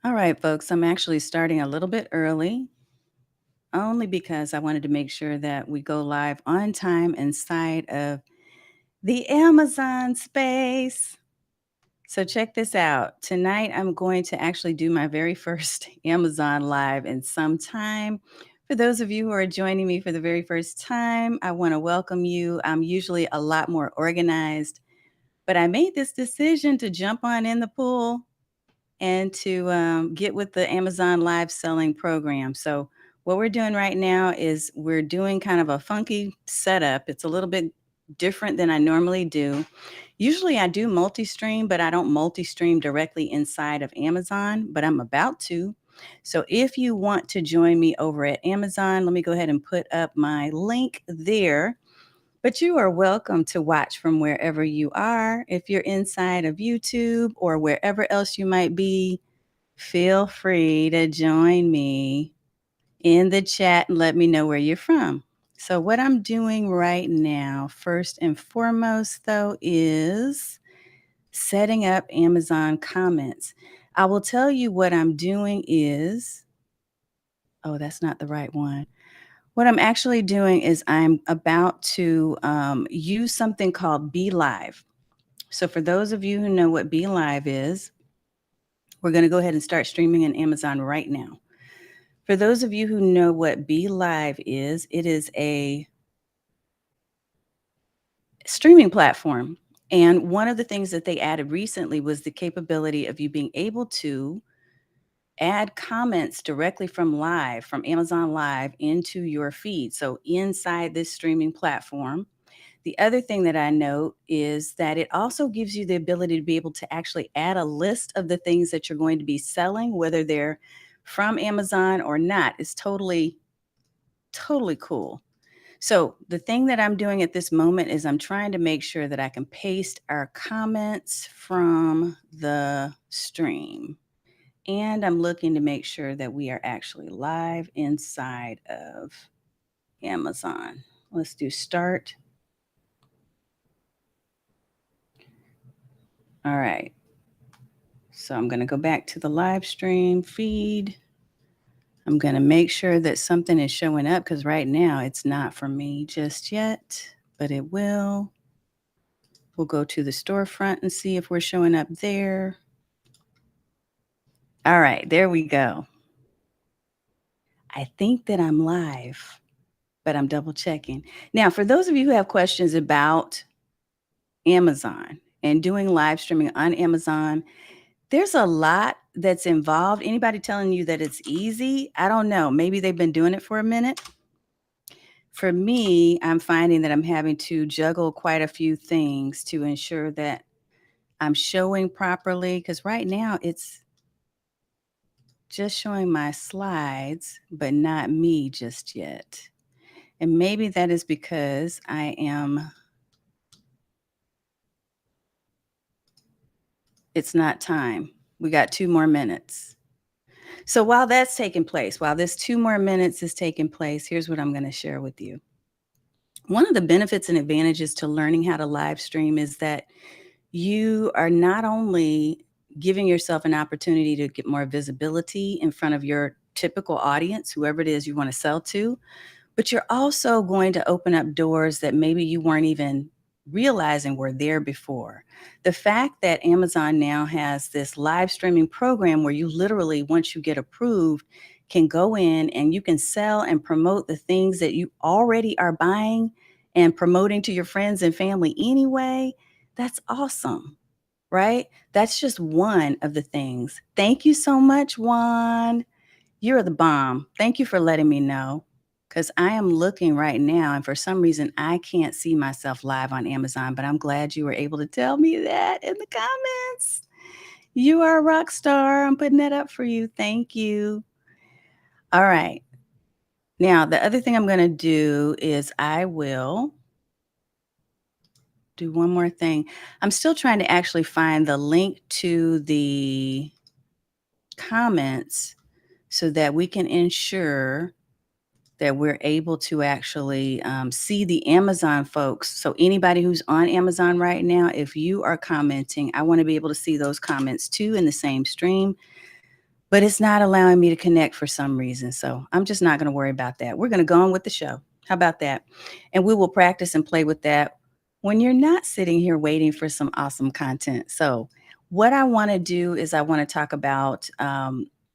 All right, folks, I'm actually starting a little bit early, only because I wanted to make sure that we go live on time inside of the Amazon space. So, check this out. Tonight, I'm going to actually do my very first Amazon live in some time. For those of you who are joining me for the very first time, I want to welcome you. I'm usually a lot more organized, but I made this decision to jump on in the pool and to get with the Amazon live selling program. So, what we're doing right now is we're doing kind of a funky setup. It's a little bit different than I normally do. Usually, I do multi stream, but I don't multi stream directly inside of Amazon, but I'm about to. So, if you want to join me over at Amazon, let me go ahead and put up my link there, but you are welcome to watch from wherever you are. If you're inside of YouTube or wherever else you might be, feel free to join me in the chat and let me know where you're from. So, what I'm doing right now, first and foremost, though, is setting up Amazon comments. I will tell you what I'm doing is, oh, that's not the right one. What I'm actually doing is I'm about to use something called Be Live. So, for those of you who know what Be Live is, we're going to go ahead and start streaming in Amazon right now. For those of you who know what Be Live is, it is a streaming platform. And one of the things that they added recently was the capability of you being able to add comments directly from Amazon Live into your feed. So inside this streaming platform, the other thing that I note is that it also gives you the ability to be able to actually add a list of the things that you're going to be selling, whether they're from Amazon or not. It's totally, totally cool. So the thing that I'm doing at this moment is I'm trying to make sure that I can paste our comments from the stream. And I'm looking to make sure that we are actually live inside of Amazon. Let's do start. All right. So I'm going to go back to the live stream feed. I'm going to make sure that something is showing up because right now it's not for me just yet, but it will. We'll go to the storefront and see if we're showing up there. All right, there we go. I think that I'm live, but I'm double checking. Now, for those of you who have questions about Amazon and doing live streaming on Amazon, there's a lot that's involved. Anybody telling you that it's easy? I don't know. Maybe they've been doing it for a minute. For me, I'm finding that I'm having to juggle quite a few things to ensure that I'm showing properly because right now it's just showing my slides, but not me just yet. And maybe that is because it's not time. We got 2 more minutes. So while that's taking place, while this 2 more minutes is taking place, here's what I'm going to share with you. One of the benefits and advantages to learning how to live stream is that you are not only giving yourself an opportunity to get more visibility in front of your typical audience, whoever it is you want to sell to, but you're also going to open up doors that maybe you weren't even realizing were there before. The fact that Amazon now has this live streaming program where you literally, once you get approved, can go in and you can sell and promote the things that you already are buying and promoting to your friends and family anyway. That's awesome, right? That's just one of the things. Thank you so much, Juan. You're the bomb. Thank you for letting me know. Because I am looking right now, and for some reason, I can't see myself live on Amazon, but I'm glad you were able to tell me that in the comments. You are a rock star. I'm putting that up for you. Thank you. All right. Now, the other thing I'm going to do is I will do one more thing. I'm still trying to actually find the link to the comments so that we can ensure that we're able to actually see the Amazon folks. So anybody who's on Amazon right now, if you are commenting, I want to be able to see those comments too in the same stream. but it's not allowing me to connect for some reason. So I'm just not going to worry about that. We're going to go on with the show. How about that? And we will practice and play with that when you're not sitting here waiting for some awesome content. So, what I want to do is I want to talk about,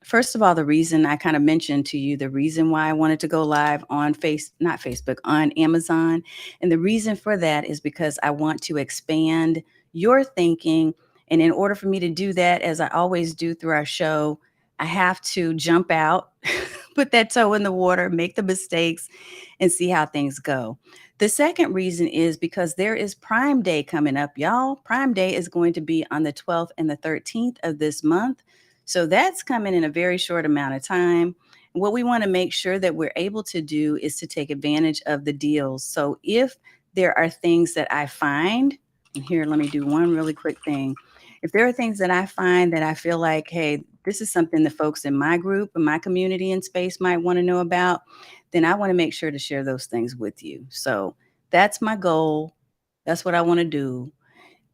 first of all, the reason I kind of mentioned to you the reason why I wanted to go live on not Facebook, on Amazon. And the reason for that is because I want to expand your thinking. And in order for me to do that, as I always do through our show, I have to jump out, put that toe in the water, make the mistakes, and see how things go. The second reason is because there is Prime Day coming up, y'all. Prime Day is going to be on the 12th and the 13th of this month. So that's coming in a very short amount of time. What we want to make sure that we're able to do is to take advantage of the deals. So if there are things that I find, and here, let me do one really quick thing. If there are things that I find that I feel like, hey, this is something the folks in my group and my community and space might want to know about, then I want to make sure to share those things with you. So that's my goal. That's what I want to do,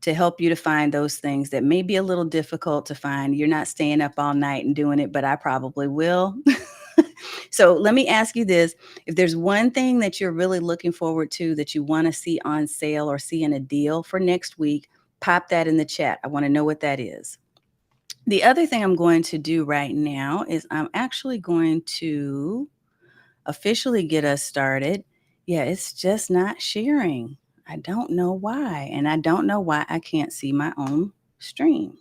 to help you to find those things that may be a little difficult to find. You're not staying up all night and doing it, but I probably will. So let me ask you this. If there's one thing that you're really looking forward to that you want to see on sale or see in a deal for next week, pop that in the chat. I want to know what that is. The other thing I'm going to do right now is I'm actually going to officially get us started. Yeah, it's just not sharing. I don't know why. And I don't know why I can't see my own stream.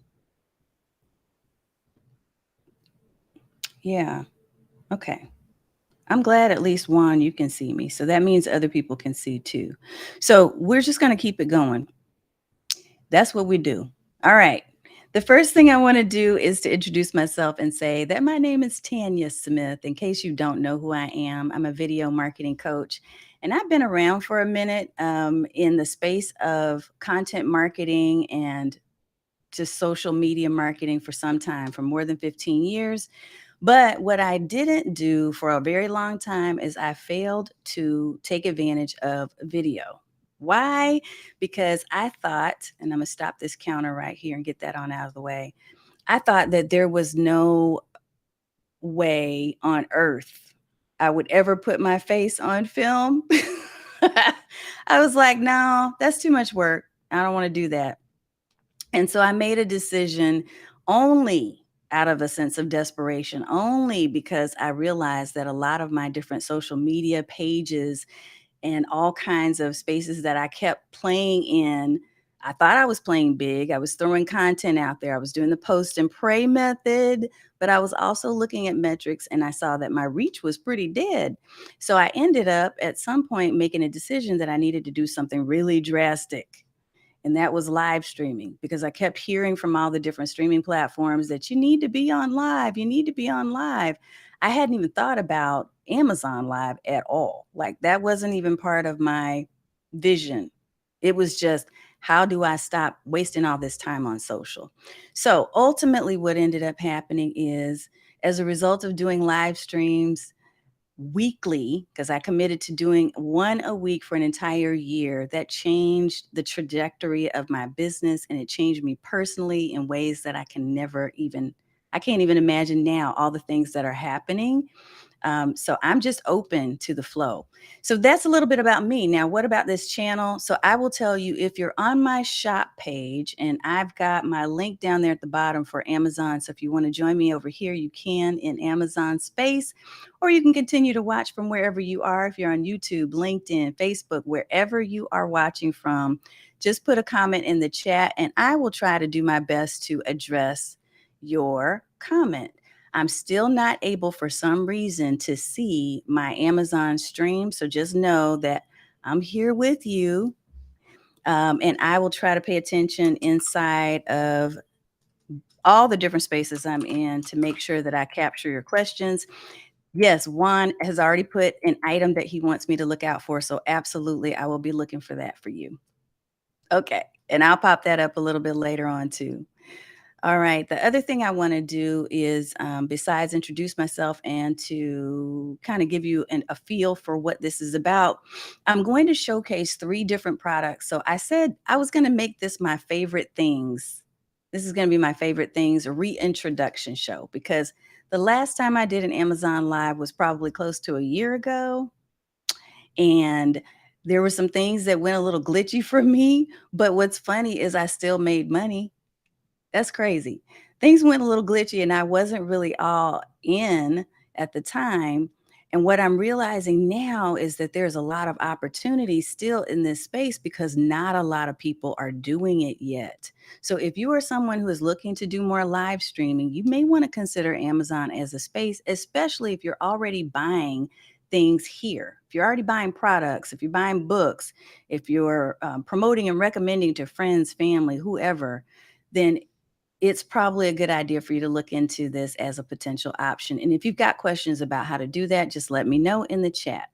Yeah. Okay. I'm glad at least one, you can see me. So that means other people can see too. So we're just going to keep it going. That's what we do. All right. The first thing I want to do is to introduce myself and say that my name is Tanya Smith. In case you don't know who I am, I'm a video marketing coach. And I've been around for a minute in the space of content marketing and just social media marketing for some time, for more than 15 years. But what I didn't do for a very long time is I failed to take advantage of video. Why? Because I thought, and I'm going to stop this counter right here and get that on out of the way. I thought that there was no way on earth I would ever put my face on film. I was like, no, that's too much work. I don't want to do that. And so I made a decision only out of a sense of desperation, only because I realized that a lot of my different social media pages and all kinds of spaces that I kept playing in, I thought I was playing big. I was throwing content out there. I was doing the post and pray method, but I was also looking at metrics and I saw that my reach was pretty dead. So I ended up at some point making a decision that I needed to do something really drastic, and that was live streaming, because I kept hearing from all the different streaming platforms that you need to be on live. You need to be on live. I hadn't even thought about Amazon Live at all. Like, that wasn't even part of my vision. It was just, how do I stop wasting all this time on social? So ultimately, what ended up happening is, as a result of doing live streams weekly, because I committed to doing one a week for an entire year, that changed the trajectory of my business, and it changed me personally in ways that I can't even imagine now, all the things that are happening. So I'm just open to the flow. So that's a little bit about me. Now, what about this channel? So I will tell you, if you're on my shop page, and I've got my link down there at the bottom for Amazon. So if you want to join me over here, you can, in Amazon space, or you can continue to watch from wherever you are. If you're on YouTube, LinkedIn, Facebook, wherever you are watching from, just put a comment in the chat and I will try to do my best to address your comment. I'm still not able, for some reason, to see my Amazon stream. So just know that I'm here with you. And I will try to pay attention inside of all the different spaces I'm in to make sure that I capture your questions. Yes, Juan has already put an item that he wants me to look out for. So absolutely, I will be looking for that for you. Okay. And I'll pop that up a little bit later on too. All right. The other thing I want to do is, besides introduce myself and to kind of give you a feel for what this is about, I'm going to showcase three different products. So I said I was going to make this my favorite things This is going to be my favorite things, a reintroduction show, because the last time I did an Amazon Live was probably close to a year ago. And there were some things that went a little glitchy for me. But what's funny is I still made money. That's crazy. Things went a little glitchy and I wasn't really all in at the time. And what I'm realizing now is that there's a lot of opportunity still in this space because not a lot of people are doing it yet. So if you are someone who is looking to do more live streaming, you may want to consider Amazon as a space, especially if you're already buying things here. If you're already buying products, if you're buying books, if you're promoting and recommending to friends, family, whoever, then it's probably a good idea for you to look into this as a potential option. And if you've got questions about how to do that, just let me know in the chat.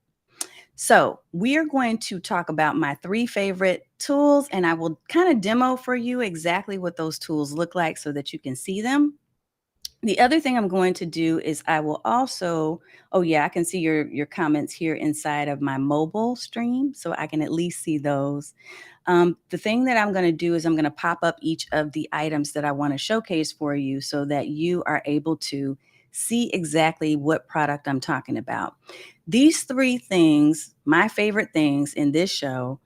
So, we are going to talk about my 3 favorite tools, and I will kind of demo for you exactly what those tools look like so that you can see them. The other thing I'm going to do is I will also, oh yeah, I can see your comments here inside of my mobile stream, so I can at least see those. The thing that I'm going to do is I'm going to pop up each of the items that I want to showcase for you so that you are able to see exactly what product I'm talking about. These 3 things, my favorite things in this show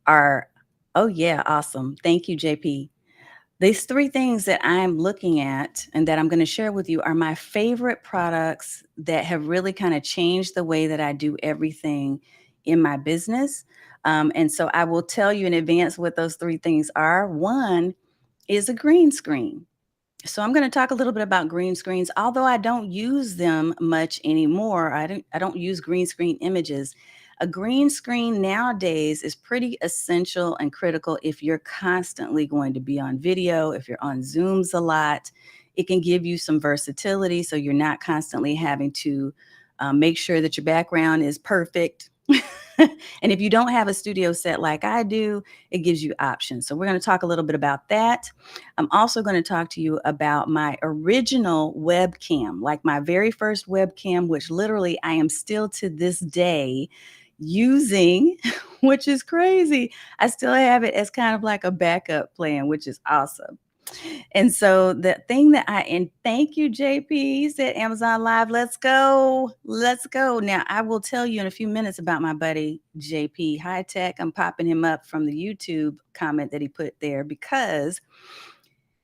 are, oh yeah, awesome. Thank you, JP. These 3 things that I'm looking at and that I'm gonna share with you are my favorite products that have really kinda changed the way that I do everything in my business. And so I will tell you in advance what those 3 things are. One is a green screen. So I'm going to talk a little bit about green screens, although I don't use them much anymore. I don't use green screen images. A green screen nowadays is pretty essential and critical if you're constantly going to be on video, if you're on Zooms a lot. It can give you some versatility so you're not constantly having to make sure that your background is perfect. And if you don't have a studio set like I do, it gives you options. So we're going to talk a little bit about that. I'm also going to talk to you about my original webcam, like my very first webcam, which literally I am still to this day using, which is crazy. I still have it as kind of like a backup plan, which is awesome. And so the thing that and thank you, JP. He said Amazon Live. Let's go. Let's go. Now I will tell you in a few minutes about my buddy JP High Tech. I'm popping him up from the YouTube comment that he put there because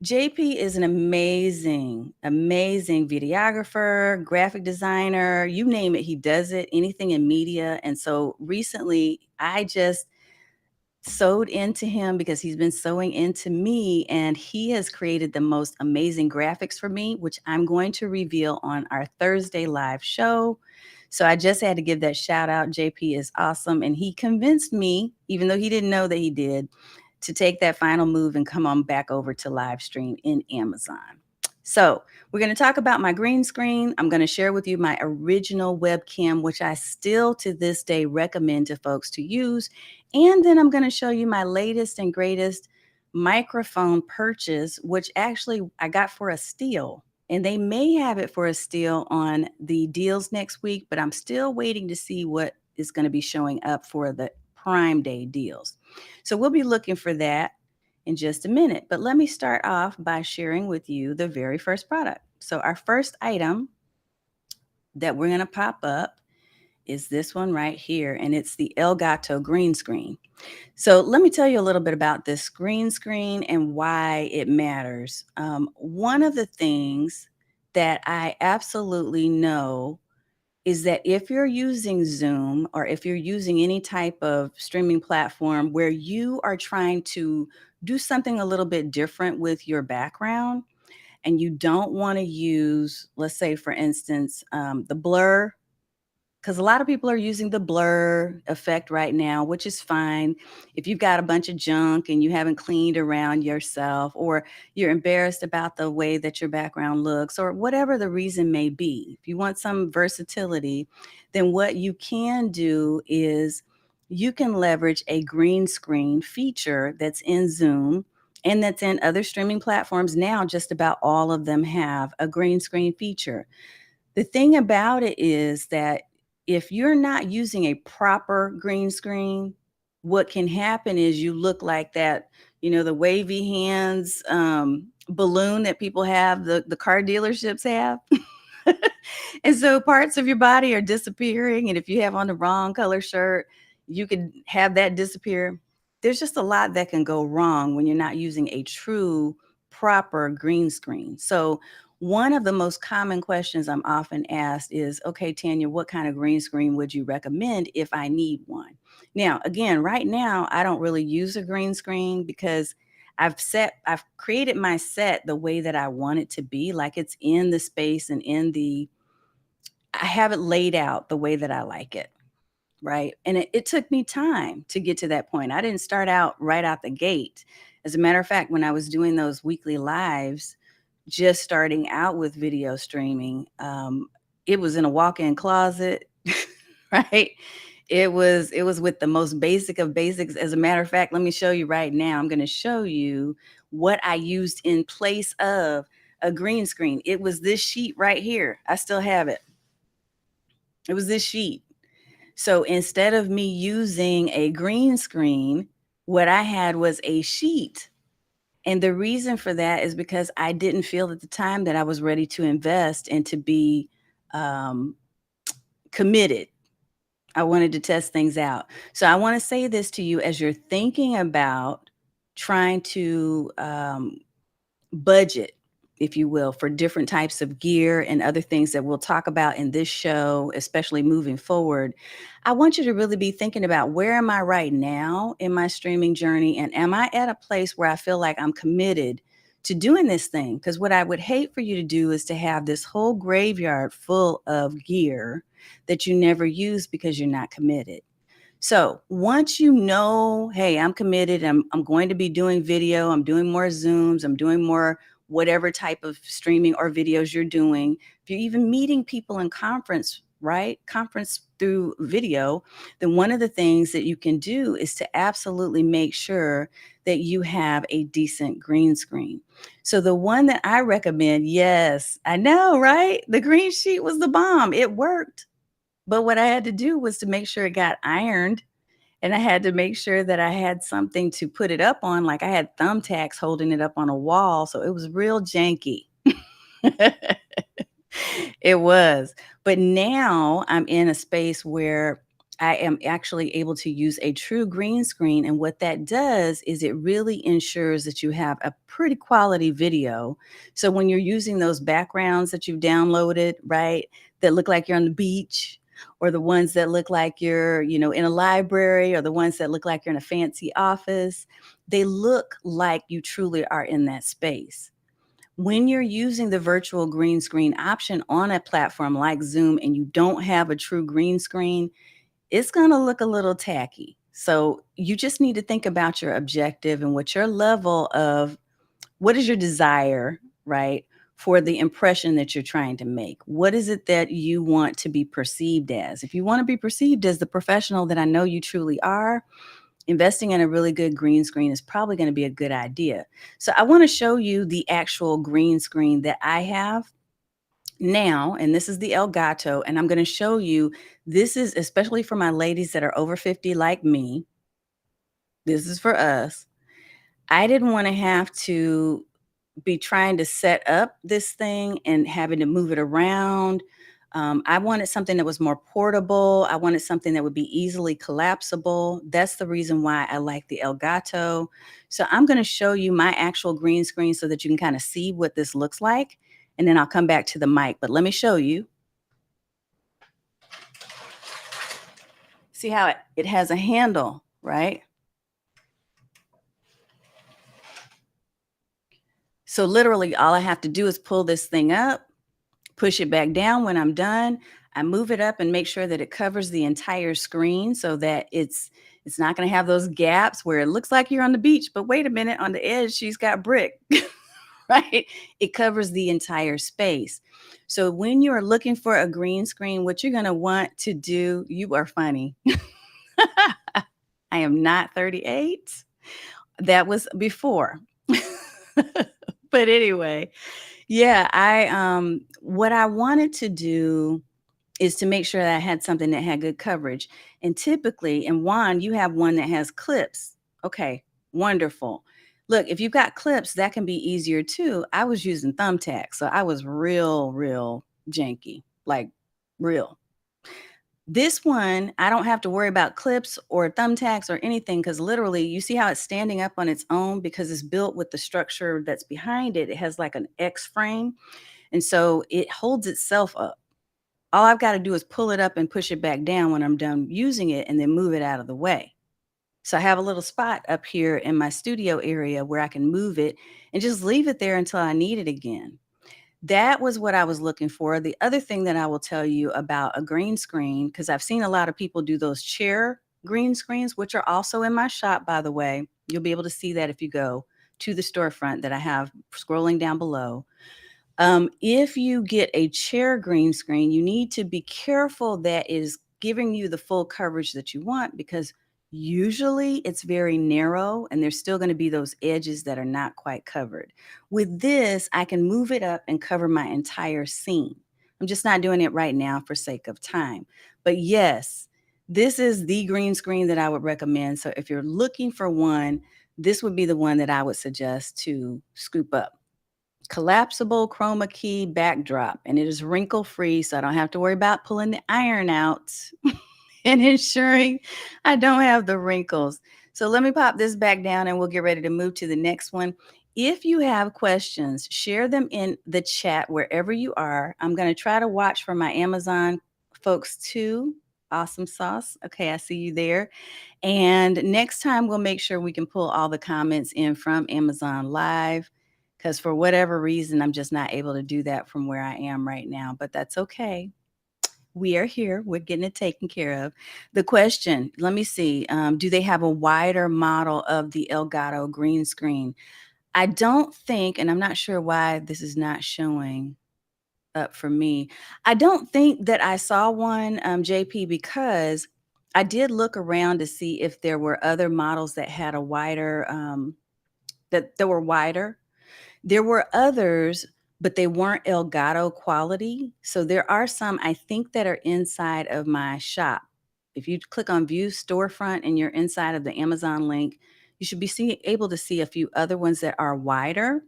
JP is an amazing, amazing videographer, graphic designer, you name it, he does it, anything in media. And so recently I just sewed into him because he's been sewing into me, and he has created the most amazing graphics for me, which I'm going to reveal on our Thursday live show. So I just had to give that shout out. JP is awesome, and he convinced me, even though he didn't know that he did, to take that final move and come on back over to live stream in Amazon. So we're going to talk about my green screen. I'm going to share with you my original webcam, which I still to this day recommend to folks to use. And then I'm going to show you my latest and greatest microphone purchase, which actually I got for a steal. And they may have it for a steal on the deals next week, but I'm still waiting to see what is going to be showing up for the Prime Day deals. So we'll be looking for that in just a minute. But let me start off by sharing with you the very first product. So our first item that we're going to pop up is this one right here, and it's the Elgato green screen. So let me tell you a little bit about this green screen and why it matters. One of the things that I absolutely know is that if you're using Zoom or if you're using any type of streaming platform where you are trying to do something a little bit different with your background and you don't want to use, let's say, for instance, the blur, because a lot of people are using the blur effect right now, which is fine. If you've got a bunch of junk and you haven't cleaned around yourself, or you're embarrassed about the way that your background looks, or whatever the reason may be, if you want some versatility, then what you can do is you can leverage a green screen feature that's in Zoom and that's in other streaming platforms now. Just about all of them have a green screen feature. The thing about it is that if you're not using a proper green screen, what can happen is you look like that the wavy hands balloon that people have, the car dealerships have. And so parts of your body are disappearing. And if you have on the wrong color shirt, you could have that disappear. There's just a lot that can go wrong when you're not using a true, proper green screen. So, one of the most common questions I'm often asked is, okay, Tanya, what kind of green screen would you recommend if I need one? Now, again, right now, I don't really use a green screen because I've created my set the way that I want it to be, like it's in the space and I have it laid out the way that I like it, right? And it took me time to get to that point. I didn't start out right out the gate. As a matter of fact, when I was doing those weekly lives, just starting out with video streaming, it was in a walk-in closet, right? It was with the most basic of basics. As a matter of fact, let me show you right now. I'm going to show you what I used in place of a green screen. It was this sheet right here. I still have it. It was this sheet. So instead of me using a green screen, what I had was a sheet. And the reason for that is because I didn't feel at the time that I was ready to invest and to be um, committed. I wanted to test things out. So I want to say this to you as you're thinking about trying to budget, if you will, for different types of gear and other things that we'll talk about in this show, especially moving forward. I want you to really be thinking about, where am I right now in my streaming journey? And am I at a place where I feel like I'm committed to doing this thing? Because what I would hate for you to do is to have this whole graveyard full of gear that you never use because you're not committed. So once you know, hey, I'm committed, I'm going to be doing video, I'm doing more Zooms, I'm doing more whatever type of streaming or videos you're doing. If you're even meeting people in conference, right? Conference through video, then one of the things that you can do is to absolutely make sure that you have a decent green screen. So the one that I recommend, yes, I know, right? The green sheet was the bomb. It worked. But what I had to do was to make sure it got ironed, and I had to make sure that I had something to put it up on, like I had thumbtacks holding it up on a wall, so it was real janky. It was. But now I'm in a space where I am actually able to use a true green screen. And what that does is it really ensures that you have a pretty quality video. So when you're using those backgrounds that you've downloaded, right, that look like you're on the beach, or the ones that look like you're, in a library, or the ones that look like you're in a fancy office, they look like you truly are in that space. When you're using the virtual green screen option on a platform like Zoom and you don't have a true green screen, it's going to look a little tacky. So you just need to think about your objective and what your level of, what is your desire, right, for the impression that you're trying to make? What is it that you want to be perceived as? If you want to be perceived as the professional that I know you truly are, investing in a really good green screen is probably going to be a good idea. So I want to show you the actual green screen that I have now, and this is the Elgato, and I'm going to show you, this is especially for my ladies that are over 50 like me. This is for us. I didn't want to have to be trying to set up this thing and having to move it around. I wanted something that was more portable. I wanted something that would be easily collapsible. That's the reason why I like the Elgato. So I'm going to show you my actual green screen so that you can kind of see what this looks like. And then I'll come back to the mic. But let me show you. See how it has a handle, right? So literally all I have to do is pull this thing up, push it back down when I'm done. I move it up and make sure that it covers the entire screen so that it's not going to have those gaps where it looks like you're on the beach, but wait a minute, on the edge she's got brick. Right? It covers the entire space. So when you're looking for a green screen, what you're going to want to do, you are funny. I am not 38. That was before. But anyway, yeah, I what I wanted to do is to make sure that I had something that had good coverage. And typically, and Juan, you have one that has clips. Okay, wonderful. Look, if you've got clips, that can be easier too. I was using thumbtacks, so I was real janky, like real. This one, I don't have to worry about clips or thumbtacks or anything because literally, you see how it's standing up on its own because it's built with the structure that's behind it. It has like an X frame, and so it holds itself up. All I've got to do is pull it up and push it back down when I'm done using it and then move it out of the way. So I have a little spot up here in my studio area where I can move it and just leave it there until I need it again. That was what I was looking for. The other thing that I will tell you about a green screen, because I've seen a lot of people do those chair green screens, which are also in my shop, by the way. You'll be able to see that if you go to the storefront that I have scrolling down below. If you get a chair green screen, you need to be careful that is giving you the full coverage that you want because usually it's very narrow and there's still going to be those edges that are not quite covered. With this, I can move it up and cover my entire scene. I'm just not doing it right now for sake of time. But yes, this is the green screen that I would recommend. So if you're looking for one, this would be the one that I would suggest to scoop up. Collapsible chroma key backdrop, and it is wrinkle free, so I don't have to worry about pulling the iron out and ensuring I don't have the wrinkles. So let me pop this back down and we'll get ready to move to the next one. If you have questions, share them in the chat wherever you are. I'm going to try to watch for my Amazon folks too. Awesome sauce. Okay, I see you there. And next time, we'll make sure we can pull all the comments in from Amazon Live because for whatever reason, I'm just not able to do that from where I am right now, but that's okay. We are here. We're getting it taken care of. The question, let me see, do they have a wider model of the Elgato green screen? I don't think, and I'm not sure why this is not showing up for me. I don't think that I saw one, JP, because I did look around to see if there were other models that had a wider, that were wider. There were others, but they weren't Elgato quality. So there are some I think that are inside of my shop. If you click on View Storefront and you're inside of the Amazon link, you should be able to see a few other ones that are wider.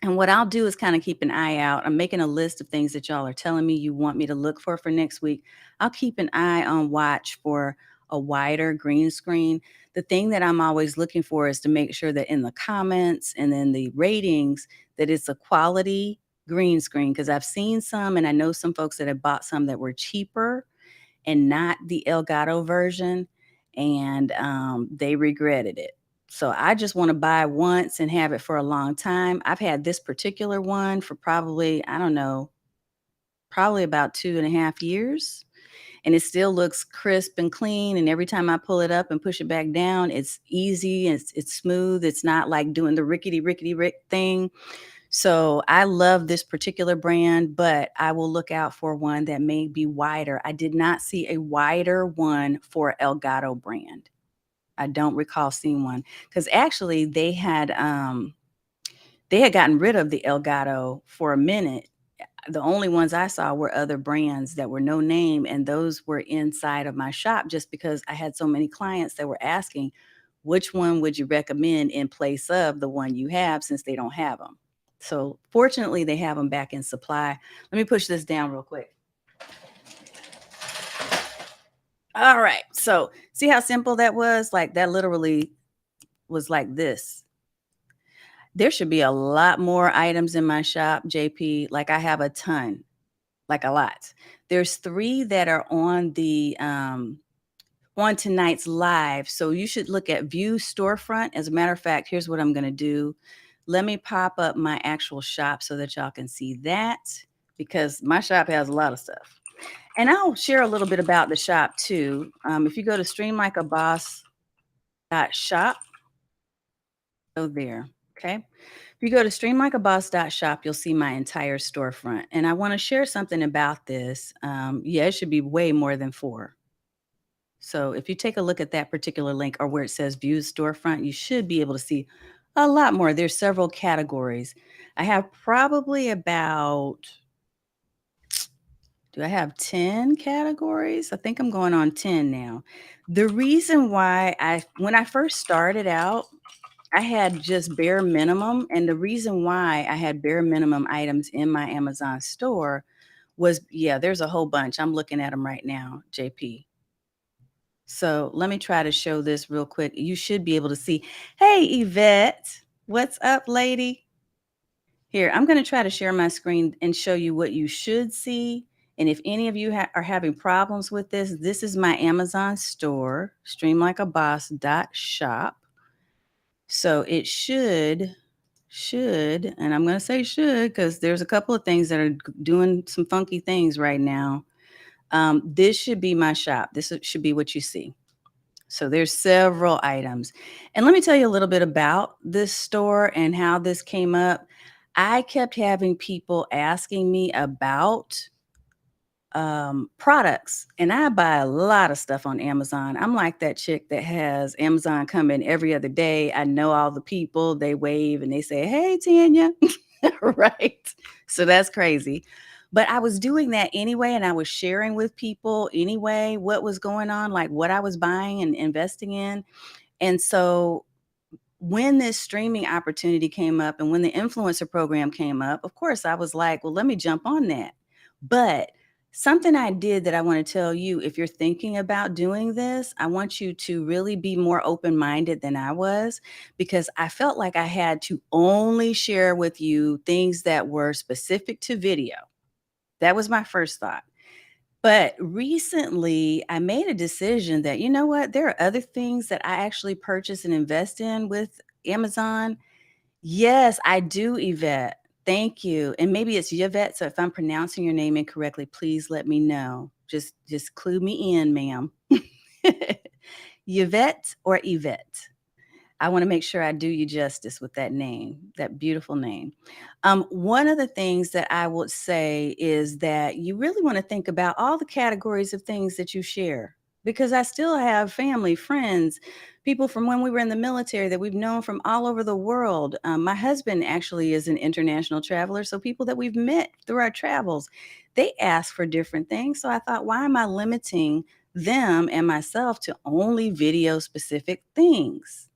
And what I'll do is kind of keep an eye out. I'm making a list of things that y'all are telling me you want me to look for next week. I'll keep an eye on watch for a wider green screen. The thing that I'm always looking for is to make sure that in the comments and then the ratings that it's a quality green screen because I've seen some and I know some folks that have bought some that were cheaper and not the Elgato version, and they regretted it. So I just want to buy once and have it for a long time. I've had this particular one for probably, I don't know, probably about 2.5 years. And it still looks crisp and clean. And every time I pull it up and push it back down, it's easy, it's smooth. It's not like doing the rickety rick thing. So I love this particular brand, but I will look out for one that may be wider. I did not see a wider one for Elgato brand. I don't recall seeing one because actually they had gotten rid of the Elgato for a minute. The only ones I saw were other brands that were no name, and those were inside of my shop just because I had so many clients that were asking, which one would you recommend in place of the one you have since they don't have them? So fortunately, they have them back in supply. Let me push this down real quick. All right. So see how simple that was? Like that literally was like this. There should be a lot more items in my shop, JP. Like I have a ton, like a lot. There's 3 that are on tonight's live. So you should look at View Storefront. As a matter of fact, here's what I'm going to do. Let me pop up my actual shop so that y'all can see that because my shop has a lot of stuff. And I'll share a little bit about the shop too. If you go to streamlikeaboss.shop, go there. Okay. If you go to streamlikeaboss.shop, you'll see my entire storefront. And I want to share something about this. Yeah, it should be way more than 4. So if you take a look at that particular link or where it says view storefront, you should be able to see a lot more. There's several categories. I have probably about, do I have 10 categories? I think I'm going on 10 now. The reason why when I first started out, I had just bare minimum, and the reason why I had bare minimum items in my Amazon store was yeah, there's a whole bunch. I'm looking at them right now, JP. So let me try to show this real quick. You should be able to see. Hey, Yvette, what's up, lady? Here, I'm going to try to share my screen and show you what you should see. And if any of you are having problems with this is my Amazon store, streamlikeaboss.shop. So it should, and I'm going to say should because there's a couple of things that are doing some funky things right now. This should be my shop. Should be what you see. So there's several items. And let me tell you a little bit about this store and how this came up. I kept having people asking me about products, and I buy a lot of stuff on Amazon. I'm like that chick that has Amazon coming every other day. I know all the people, they wave and they say, "Hey, Tanya." Right? So that's crazy. But I was doing that anyway, and I was sharing with people anyway what was going on, like what I was buying and investing in. And so when this streaming opportunity came up and when the influencer program came up, of course, I was like, well, let me jump on that. But something I did that I want to tell you, if you're thinking about doing this, I want you to really be more open minded than I was, because I felt like I had to only share with you things that were specific to video. That was my first thought. But recently, I made a decision that, you know what, there are other things that I actually purchase and invest in with Amazon. Yes, I do, Yvette. Thank you. And maybe it's Yvette. So if I'm pronouncing your name incorrectly, please let me know. Just clue me in, ma'am. Yvette or Yvette? I want to make sure I do you justice with that name, that beautiful name. One of the things that I would say is that you really want to think about all the categories of things that you share, because I still have family, friends, people from when we were in the military that we've known from all over the world. My husband actually is an international traveler. So people that we've met through our travels, they ask for different things. So I thought, why am I limiting them and myself to only video specific things?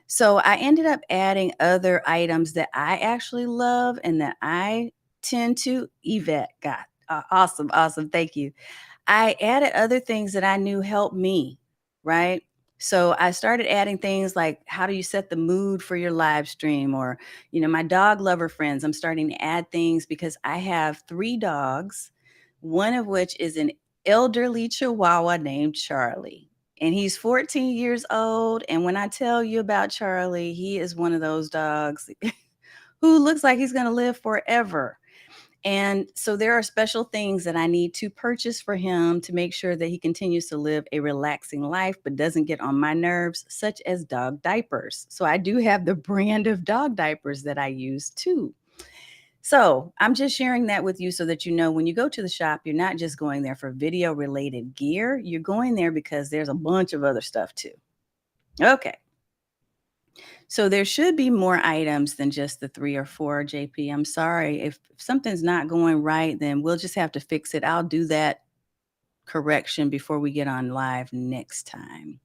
So I ended up adding other items that I actually love and that I tend to. Yvette got awesome, awesome. Thank you. I added other things that I knew helped me, right? So I started adding things like how do you set the mood for your live stream, or, my dog lover friends. I'm starting to add things because I have 3 dogs, one of which is an elderly Chihuahua named Charlie. And he's 14 years old. And when I tell you about Charlie, he is one of those dogs who looks like he's going to live forever. And so there are special things that I need to purchase for him to make sure that he continues to live a relaxing life, but doesn't get on my nerves, such as dog diapers. So I do have the brand of dog diapers that I use too. So I'm just sharing that with you so that you know when you go to the shop, you're not just going there for video related gear. You're going there because there's a bunch of other stuff too. Okay. So there should be more items than just the 3 or 4, JP. I'm sorry. If something's not going right, then we'll just have to fix it. I'll do that correction before we get on live next time.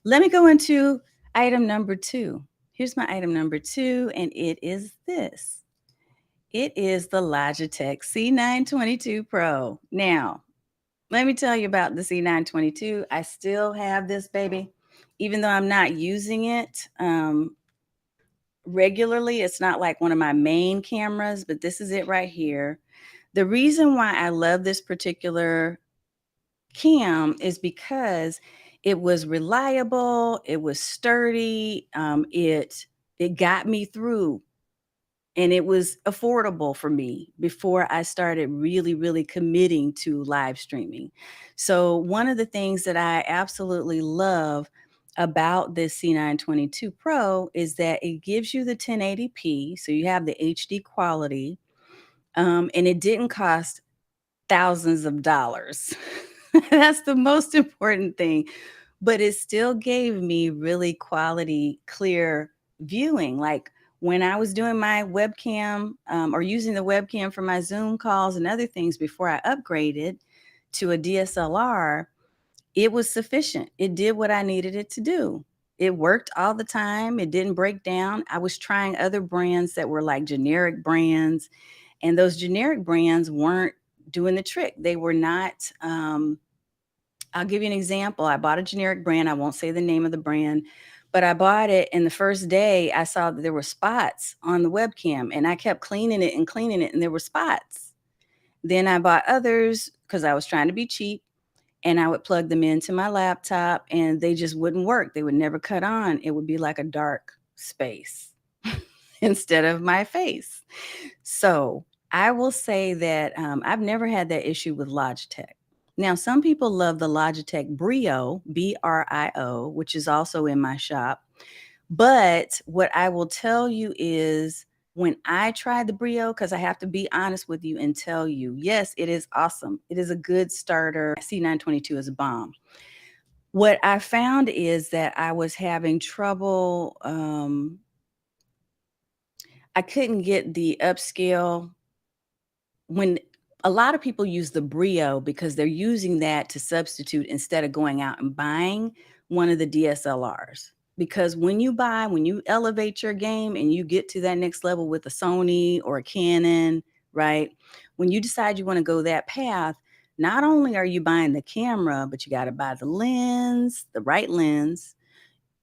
Let me go into item number 2. Here's my item number 2, and it is this. It is the Logitech C922 Pro. Now, let me tell you about the C922. I still have this baby, even though I'm not using it. Regularly. It's not like one of my main cameras, but this is it right here. The reason why I love this particular cam is because it was reliable, it was sturdy, it got me through, and it was affordable for me before I started really, really committing to live streaming. So one of the things that I absolutely love about this C922 Pro is that it gives you the 1080p, so you have the HD quality, and it didn't cost thousands of dollars. That's the most important thing, but it still gave me really quality, clear viewing. Like when I was doing my webcam, or using the webcam for my Zoom calls and other things before I upgraded to a DSLR, it was sufficient. It did what I needed it to do. It worked all the time. It didn't break down. I was trying other brands that were like generic brands, and those generic brands weren't doing the trick. They were not. I'll give you an example. I bought a generic brand. I won't say the name of the brand, but I bought it, and the first day I saw that there were spots on the webcam, and I kept cleaning it, and there were spots. Then I bought others because I was trying to be cheap, and I would plug them into my laptop, and they just wouldn't work. They would never cut on. It would be like a dark space instead of my face. So I will say that I've never had that issue with Logitech. Now, some people love the Logitech Brio, Brio, which is also in my shop. But what I will tell you is when I tried the Brio, because I have to be honest with you and tell you, yes, it is awesome. It is a good starter. C922 is a bomb. What I found is that I was having trouble. I couldn't get the upscale when a lot of people use the Brio because they're using that to substitute instead of going out and buying one of the DSLRs. Because when you elevate your game and you get to that next level with a Sony or a Canon, right? When you decide you want to go that path, not only are you buying the camera, but you got to buy the lens, the right lens.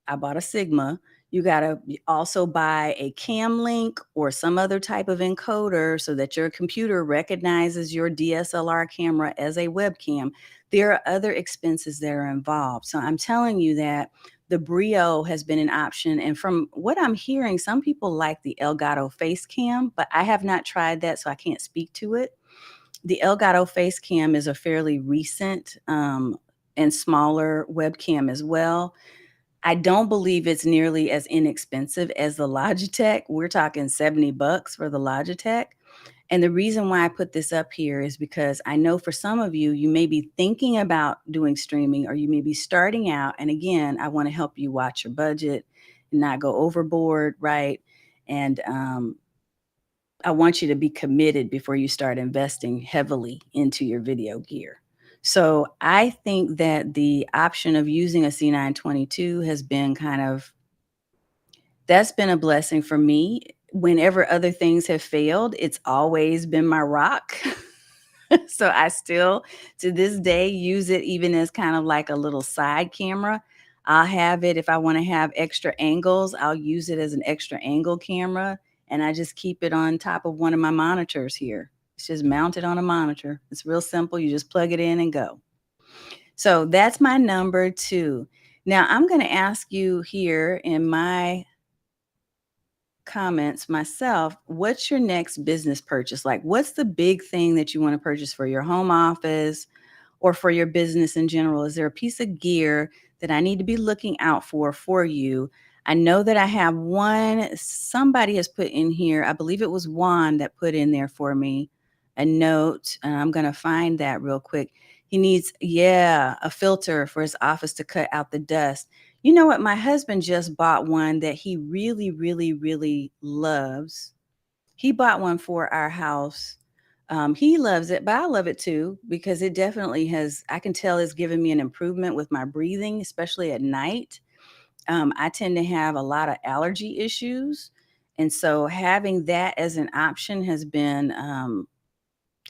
I bought a Sigma. You got to also buy a cam link or some other type of encoder so that your computer recognizes your DSLR camera as a webcam. There are other expenses that are involved. So I'm telling you that the Brio has been an option. And from what I'm hearing, some people like the Elgato face cam, but I have not tried that, so I can't speak to it. The Elgato face cam is a fairly recent and smaller webcam as well. I don't believe it's nearly as inexpensive as the Logitech. We're talking $70 for the Logitech. And the reason why I put this up here is because I know for some of you, you may be thinking about doing streaming or you may be starting out. And again, I want to help you watch your budget and not go overboard, right? And I want you to be committed before you start investing heavily into your video gear. So I think that the option of using a C922 has been that's been a blessing for me. Whenever other things have failed, it's always been my rock. So I still, to this day, use it even as kind of like a little side camera. I'll have it if I want to have extra angles, I'll use it as an extra angle camera. And I just keep it on top of one of my monitors here. It's just mounted on a monitor. It's real simple. You just plug it in and go. So that's my number two. Now I'm going to ask you here in my comments myself, what's your next business purchase? Like, what's the big thing that you want to purchase for your home office or for your business in general? Is there a piece of gear that I need to be looking out for you? I know that I have one, somebody has put in here, I believe it was Juan that put in there for me a note, and I'm going to find that real quick. He needs, yeah, a filter for his office to cut out the dust. You know what? My husband just bought one that he really, really, really loves. He bought one for our house. He loves it, but I love it too because it definitely has, I can tell it's given me an improvement with my breathing, especially at night. I tend to have a lot of allergy issues. And so having that as an option has been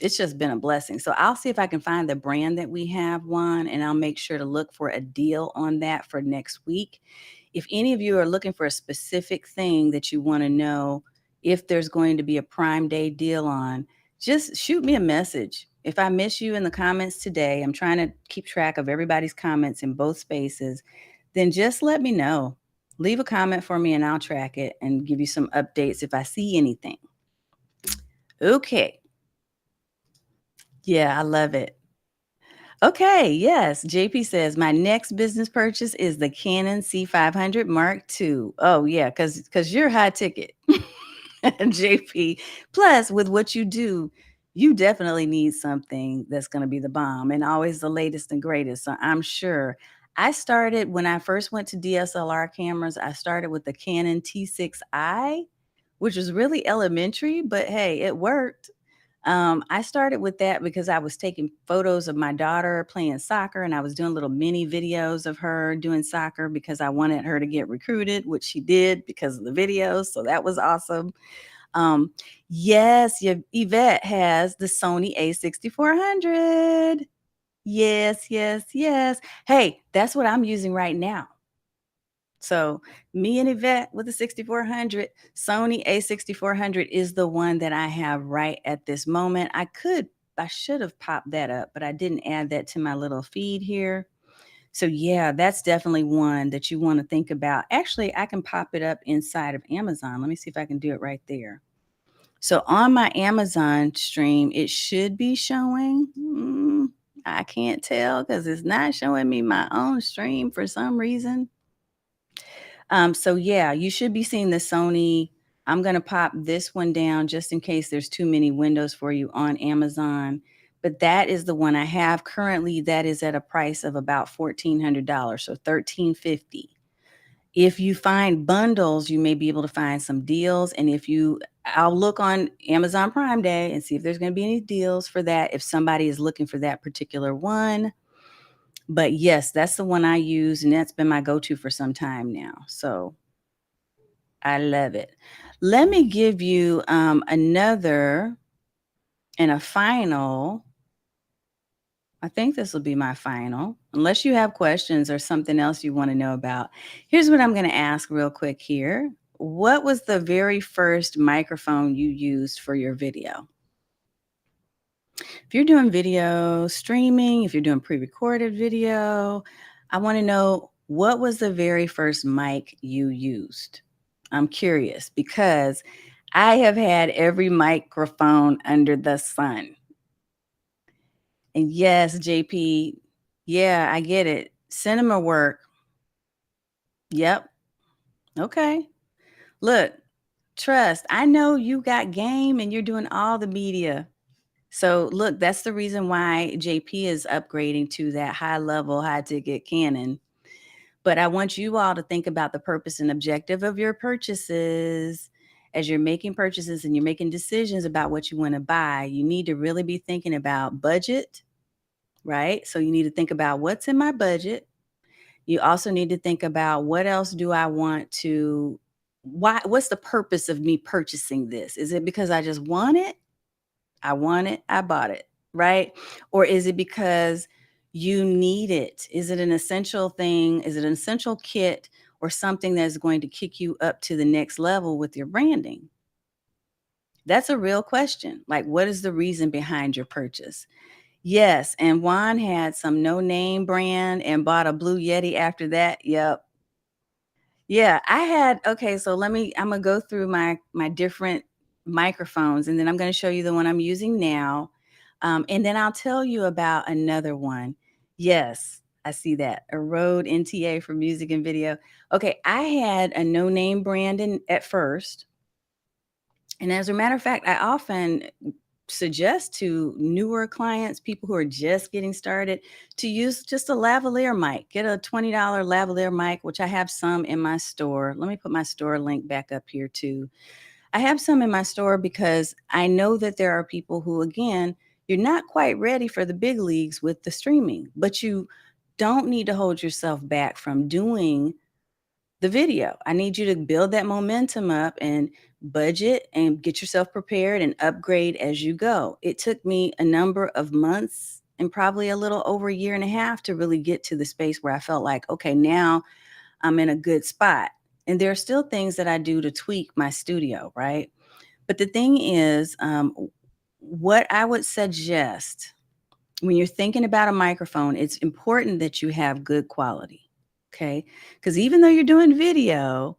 it's just been a blessing. So I'll see if I can find the brand that we have, Juan, and I'll make sure to look for a deal on that for next week. If any of you are looking for a specific thing that you want to know if there's going to be a Prime Day deal on, just shoot me a message. If I miss you in the comments today, I'm trying to keep track of everybody's comments in both spaces, then just let me know. Leave a comment for me and I'll track it and give you some updates if I see anything. Okay. Yeah, I love it. Okay, yes. JP says, my next business purchase is the Canon C500 Mark II. Oh, yeah, because you're high ticket, JP. Plus, with what you do, you definitely need something that's going to be the bomb and always the latest and greatest. So I'm sure. I started when I first went to DSLR cameras, I started with the Canon T6i, which was really elementary, but hey, it worked. I started with that because I was taking photos of my daughter playing soccer, and I was doing little mini videos of her doing soccer because I wanted her to get recruited, which she did because of the videos. So that was awesome. Um, yes, Yvette has the Sony A6400. Yes, yes, yes. Hey, that's what I'm using right now. So me and Yvette with the 6400, Sony A6400 is the one that I have right at this moment. I should have popped that up, but I didn't add that to my little feed here. So yeah, that's definitely one that you want to think about. Actually, I can pop it up inside of Amazon. Let me see if I can do it right there. So on my Amazon stream, it should be showing. I can't tell because it's not showing me my own stream for some reason. So yeah, you should be seeing the Sony. I'm going to pop this one down just in case there's too many windows for you on Amazon. But that is the one I have currently. That is at a price of about $1,400, so $1,350. If you find bundles, you may be able to find some deals. And I'll look on Amazon Prime Day and see if there's going to be any deals for that if somebody is looking for that particular one. But yes, that's the one I use, and that's been my go-to for some time now. So I love it. Let me give you another and a final. I think this will be my final, unless you have questions or something else you want to know about. Here's what I'm going to ask real quick here. What was the very first microphone you used for your video? If you're doing video streaming, if you're doing pre-recorded video, I want to know, what was the very first mic you used? I'm curious because I have had every microphone under the sun. And yes, JP, yeah, I get it. Cinema work. Yep. Okay. Look, trust. I know you got game and you're doing all the media. So look, that's the reason why JP is upgrading to that high level, high ticket Canon. But I want you all to think about the purpose and objective of your purchases. As you're making purchases and you're making decisions about what you want to buy, you need to really be thinking about budget, right? So you need to think about what's in my budget. You also need to think about, what else do I want to, what's the purpose of me purchasing this? Is it because I just want it? I want it, I bought it, right? Or is it because you need it? Is it an essential thing? Is it an essential kit or something that's going to kick you up to the next level with your branding? That's a real question. Like, what is the reason behind your purchase? Yes, and Juan had some no-name brand and bought a Blue Yeti after that. Yep. Yeah, okay, so I'm gonna go through my different microphones, and then I'm gonna show you the one I'm using now. And then I'll tell you about another one. Yes, I see that. A Rode NTA for music and video. Okay, I had a no-name brand at first. And as a matter of fact, I often suggest to newer clients, people who are just getting started, to use just a lavalier mic. Get a $20 lavalier mic, which I have some in my store. Let me put my store link back up here too. I have some in my store because I know that there are people who, again, you're not quite ready for the big leagues with the streaming, but you don't need to hold yourself back from doing the video. I need you to build that momentum up and budget and get yourself prepared and upgrade as you go. It took me a number of months and probably a little over a year and a half to really get to the space where I felt like, okay, now I'm in a good spot. And there are still things that I do to tweak my studio, right? But the thing is, what I would suggest when you're thinking about a microphone, it's important that you have good quality. Okay. Because even though you're doing video,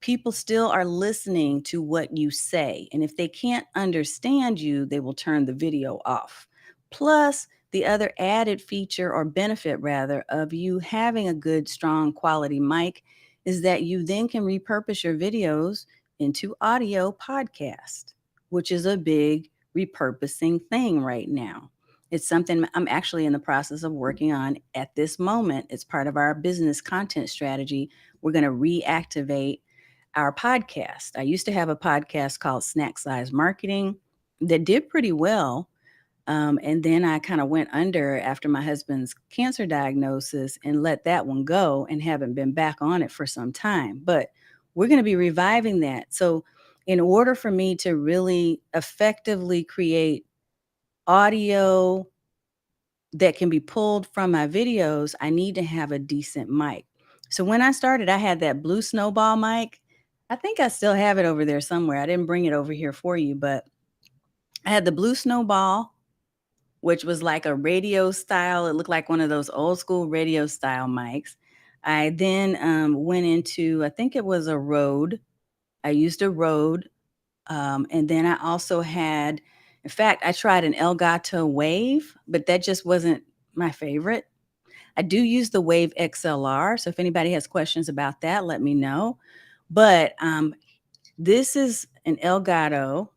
people still are listening to what you say. And if they can't understand you, they will turn the video off. Plus, the other added feature or benefit, rather, of you having a good, strong quality mic is that you then can repurpose your videos into audio podcast, which is a big repurposing thing right now. It's something I'm actually in the process of working on at this moment. It's part of our business content strategy. We're going to reactivate our podcast. I used to have a podcast called Snack Size Marketing. that did pretty well. And then I kind of went under after my husband's cancer diagnosis and let that one go and haven't been back on it for some time. But we're going to be reviving that. So, in order for me to really effectively create audio that can be pulled from my videos, I need to have a decent mic. So, when I started, I had that blue snowball mic. I think I still have it over there somewhere. I didn't bring it over here for you, but I had the blue snowball, which was like a radio style. It looked like one of those old school radio style mics. I then went into, I think it was a Rode. I used a Rode. And then I also had, in fact, I tried an Elgato Wave, but that just wasn't my favorite. I do use the Wave XLR. So if anybody has questions about that, let me know. But this is an Elgato.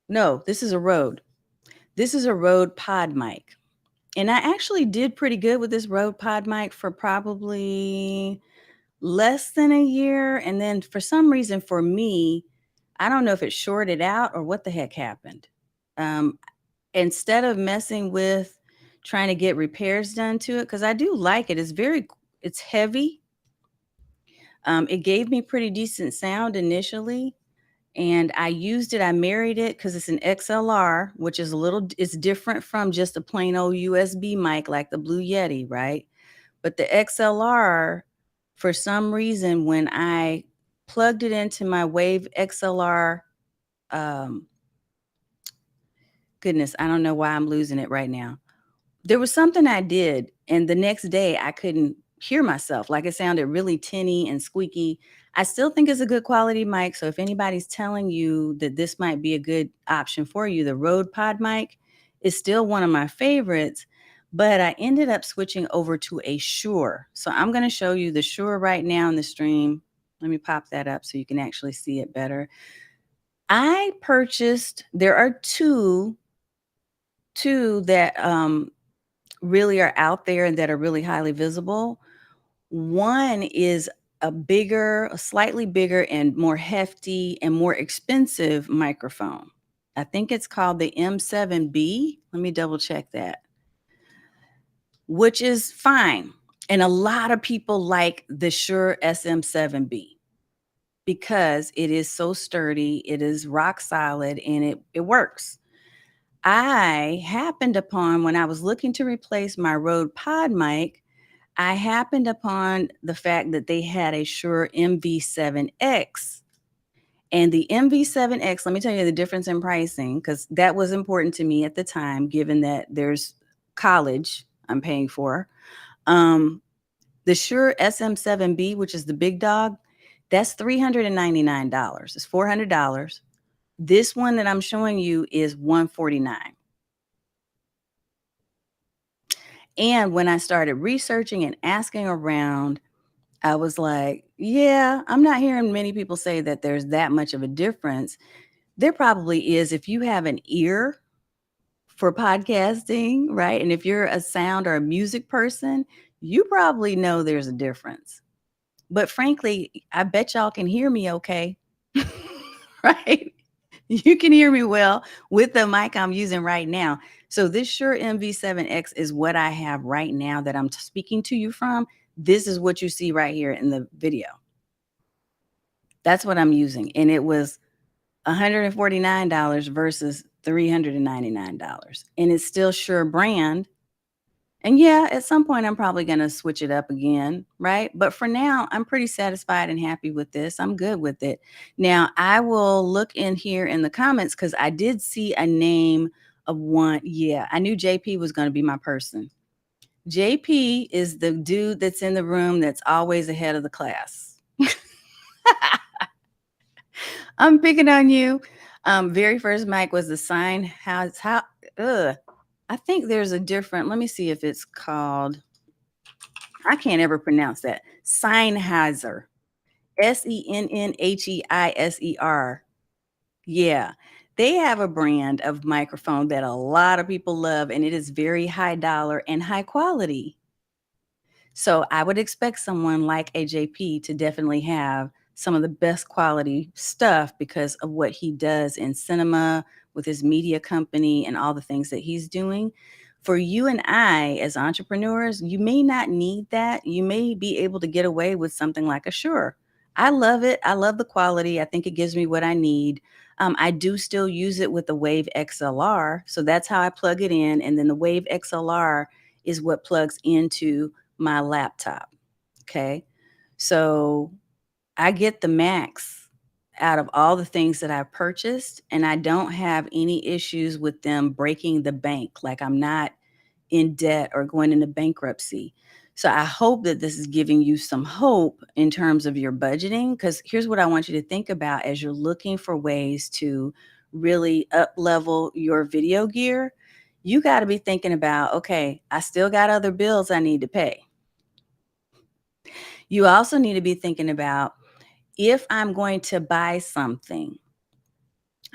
No, this is a Rode. This is a Rode Pod mic. And I actually did pretty good with this Rode Pod mic for probably less than a year. And then for some reason for me, I don't know if it shorted out or what the heck happened. Um, Instead of messing with trying to get repairs done to it, because I do like it. It's heavy. It gave me pretty decent sound initially. And I used it, I married it because it's an XLR, which is it's different from just a plain old USB mic like the Blue Yeti, right? But the XLR, for some reason, when I plugged it into my Wave XLR, um, goodness, I don't know why I'm losing it right now. There was something I did, and the next day I couldn't hear myself. Like it sounded really tinny and squeaky. I still think it's a good quality mic. So if anybody's telling you that this might be a good option for you, the Rode Pod mic is still one of my favorites. But I ended up switching over to a Shure. So I'm going to show you the Shure right now in the stream. Let me pop that up so you can actually see it better. There are two that really are out there and that are really highly visible. One is a slightly bigger and more hefty and more expensive microphone. I think it's called the M7B. Let me double check that, which is fine. And a lot of people like the Shure SM7B because it is so sturdy, it is rock solid, and it works. I happened upon, when I was looking to replace my Rode Pod mic, I happened upon the fact that they had a Shure MV7X. And the MV7X, let me tell you the difference in pricing, because that was important to me at the time, given that there's college I'm paying for. The Shure SM7B, which is the big dog, that's $399. It's $400. This one that I'm showing you is $149. And when I started researching and asking around, I was like, yeah, I'm not hearing many people say that there's that much of a difference. There probably is if you have an ear for podcasting, right? And if you're a sound or a music person, you probably know there's a difference. But frankly, I bet y'all can hear me okay, right? You can hear me well with the mic I'm using right now. So this Shure MV7X is what I have right now that I'm speaking to you from. This is what you see right here in the video. That's what I'm using. And it was $149 versus $399. And it's still Shure brand. And yeah, at some point, I'm probably going to switch it up again, right? But for now, I'm pretty satisfied and happy with this. I'm good with it. Now, I will look in here in the comments because I did see a name of one. Yeah, I knew JP was going to be my person. JP is the dude that's in the room that's always ahead of the class. I'm picking on you. Very first mic was the I think there's a different, let me see if it's called, I can't ever pronounce that. Sennheiser. Sennheiser. Yeah. They have a brand of microphone that a lot of people love, and it is very high dollar and high quality. So I would expect someone like AJP to definitely have some of the best quality stuff because of what he does in cinema with his media company and all the things that he's doing. For you and I, as entrepreneurs, you may not need that. You may be able to get away with something like a Shure. I love it. I love the quality. I think it gives me what I need. I do still use it with the Wave XLR. So that's how I plug it in. And then the Wave XLR is what plugs into my laptop. Okay. So I get the max out of all the things that I've purchased, and I don't have any issues with them breaking the bank. Like I'm not in debt or going into bankruptcy. So I hope that this is giving you some hope in terms of your budgeting. Because here's what I want you to think about as you're looking for ways to really up level your video gear. You got to be thinking about, okay, I still got other bills I need to pay. You also need to be thinking about, if I'm going to buy something,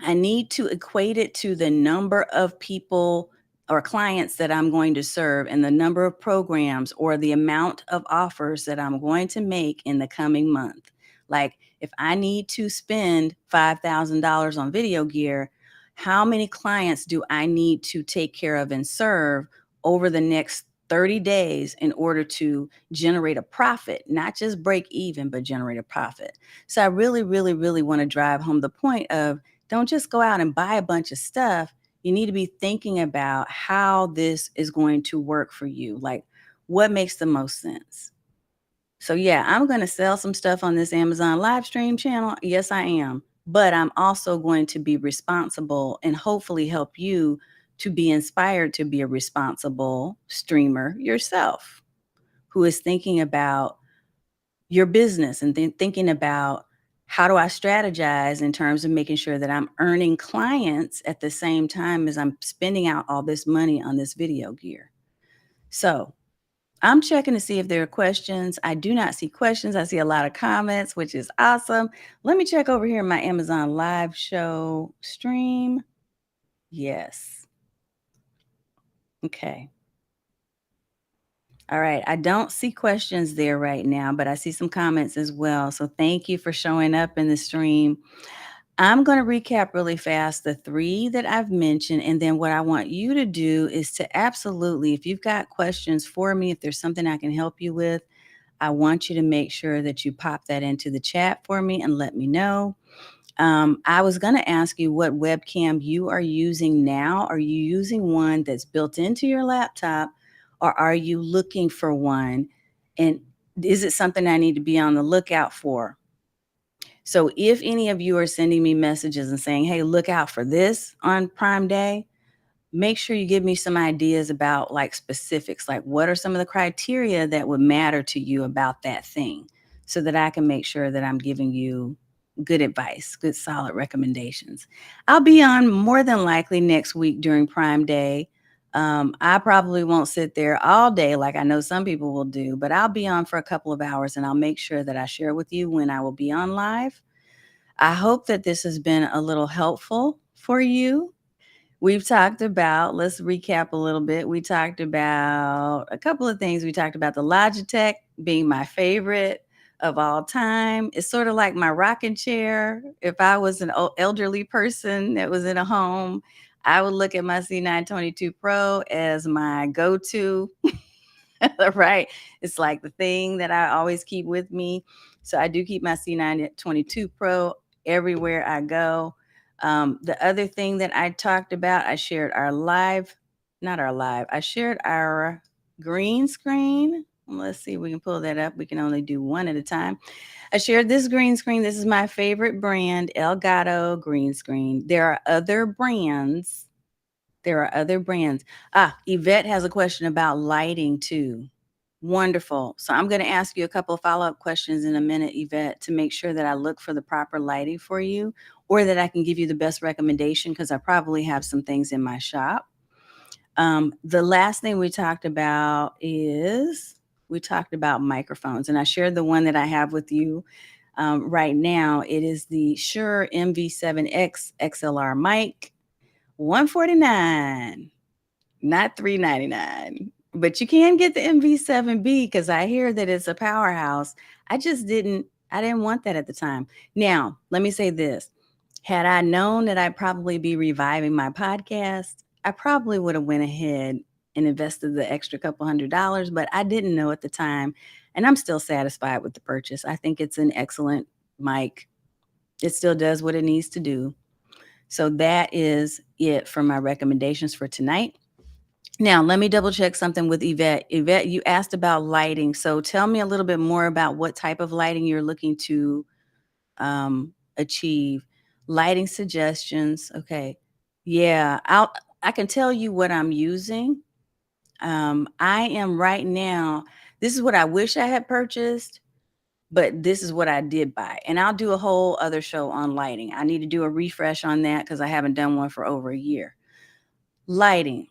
I need to equate it to the number of people or clients that I'm going to serve and the number of programs or the amount of offers that I'm going to make in the coming month. Like if I need to spend $5,000 on video gear, how many clients do I need to take care of and serve over the next 30 days in order to generate a profit, not just break even, but generate a profit? So I really, really, really want to drive home the point of, don't just go out and buy a bunch of stuff. You need to be thinking about how this is going to work for you. Like, what makes the most sense? So, yeah, I'm going to sell some stuff on this Amazon live stream channel. Yes, I am. But I'm also going to be responsible and hopefully help you to be inspired to be a responsible streamer yourself who is thinking about your business and then thinking about, how do I strategize in terms of making sure that I'm earning clients at the same time as I'm spending out all this money on this video gear. So I'm checking to see if there are questions. I do not see questions. I see a lot of comments, which is awesome. Let me check over here in my Amazon live show stream. Yes. Okay. All right. I don't see questions there right now, but I see some comments as well. So thank you for showing up in the stream. I'm going to recap really fast the three that I've mentioned. And then what I want you to do is to absolutely, if you've got questions for me, if there's something I can help you with, I want you to make sure that you pop that into the chat for me and let me know. I was going to ask you what webcam you are using now. Are you using one that's built into your laptop, or are you looking for one? And is it something I need to be on the lookout for? So if any of you are sending me messages and saying, hey, look out for this on Prime Day, make sure you give me some ideas about like specifics, like what are some of the criteria that would matter to you about that thing, so that I can make sure that I'm giving you good advice, good solid recommendations. I'll be on more than likely next week during Prime Day. I probably won't sit there all day like I know some people will do, but I'll be on for a couple of hours and I'll make sure that I share with you when I will be on live. I hope that this has been a little helpful for you. We've talked about, let's recap a little bit. We talked about a couple of things. We talked about the Logitech being my favorite of all time. It's sort of like my rocking chair. If I was an elderly person that was in a home, I would look at my C922 Pro as my go-to. Right? It's like the thing that I always keep with me. So I do keep my C922 Pro everywhere I go. The other thing that I talked about, I shared our live, not our live, I shared our green screen. Let's see if we can pull that up. We can only do one at a time. I shared this green screen. This is my favorite brand, Elgato green screen. There are other brands. Yvette has a question about lighting too. Wonderful. So I'm going to ask you a couple of follow-up questions in a minute, Yvette, to make sure that I look for the proper lighting for you, or that I can give you the best recommendation, because I probably have some things in my shop. The last thing we talked about is we talked about microphones, and I shared the one that I have with you right now. It is the Shure MV7X XLR mic, $149, not $399. But you can get the MV7B because I hear that it's a powerhouse. I just didn't I didn't want that at the time. Now, let me say this. Had I known that I'd probably be reviving my podcast, I probably would have went ahead and invested the extra couple $100, but I didn't know at the time, and I'm still satisfied with the purchase. I think it's an excellent mic. It still does what it needs to do. So that is it for my recommendations for tonight. Now, let me double check something with Yvette. Yvette, you asked about lighting. So tell me a little bit more about what type of lighting you're looking to achieve. Lighting suggestions. Okay. Yeah, I can tell you what I'm using. I am right now, this is what I wish I had purchased, but this is what I did buy. And I'll do a whole other show on lighting. I need to do a refresh on that because I haven't done one for over a year. Lighting.